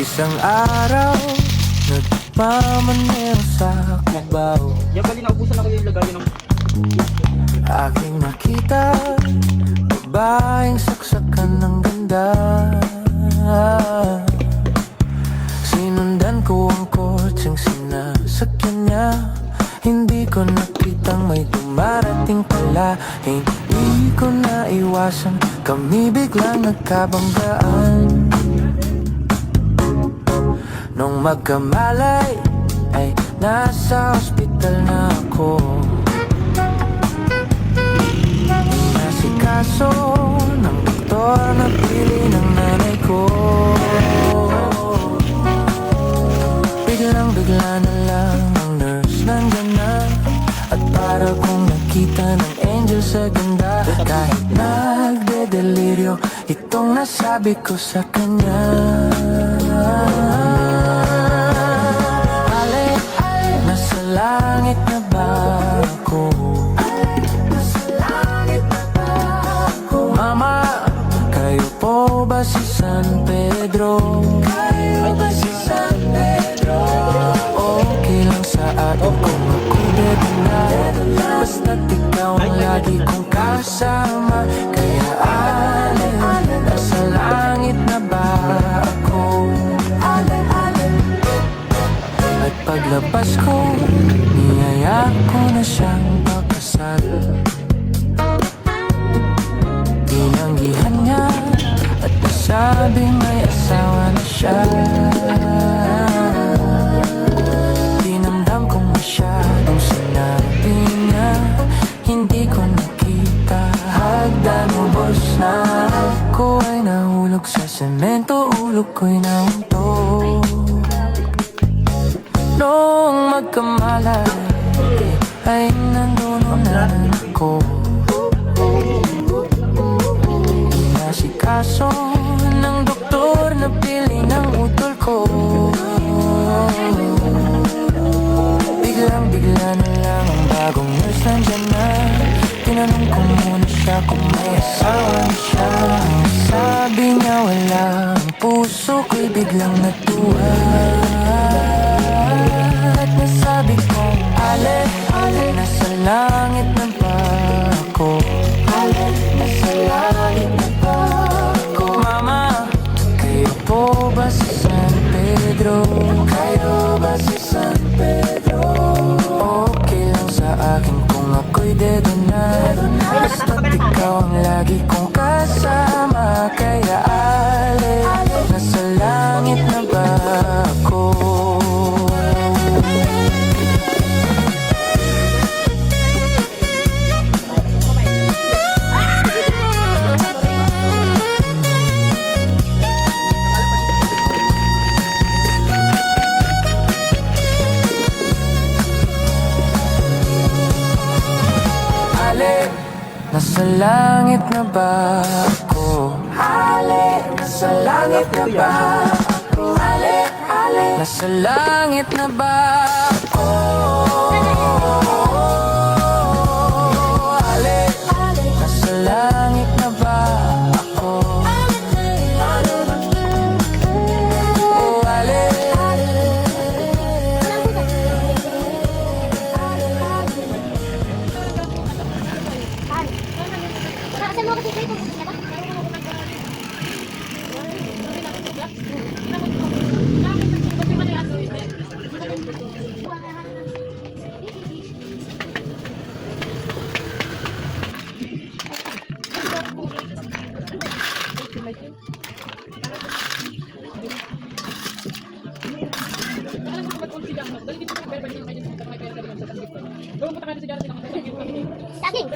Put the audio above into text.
Isang araw, nagpamanero sa Cubao. Yan bali, naubusan ako yung lagayan ng... Aking nakita, babaeng saksakan ng ganda. Sinundan ko ang kotseng sinasakyan niya. Hindi ko nakitang may dumarating pala. Hindi ko naiwasan, kami biglang nagkabanggaan. Nung magkamalay, ay nasa ospital na ako. Inasikaso ng doktor na pili ng nanay ko. Biglang-bigla na lang ang nurse nandyan na. At para kong nakita ng angel sa ganda. Kahit nagde-deliryo, itong nasabi ko sa kanya. Nasa langit na ba ako? Mama, kayo po ba si San Pedro? Okay lang sa akin kung ako'y dead na. Basta't ikaw ang lagi kong kasama. Kaya nasa langit na ba ako? At paglabas ko, niyaya ko na siyang pakasal. Tinanggihan niya at nasabing may asawa na siya. Dinamdam kong masyadong sinabi niya. Hindi ko nakita, hagdan ubos na. Ako ay nahulog sa semento, ulog ko'y nauntok. Noong magkamalay, ay nandun na ako. Inasikaso ng doktor na pili ng utol ko. Biglang-bigla na lang ang bagong nurse nandyan na. Tinanong ko muna siya kung may asawa na siya. Sabi niya wala, ang puso ko'y biglang natuwa. At nasabi ko, nasa langit na ba ako? Nasa langit na ba ako? Mama, kayo po ba si San Pedro? Kayo ba si San Pedro? Okay lang sa akin kung ako'y dead na. Basta't ikaw ang lagi kong kasama. Kaya nasa langit na ba ako? Nasa langit na ba ako? Nasa langit na ba ako? Nasa langit na ba ako? Nasa langit na ba ako? Saan mo kasi dito? Saging,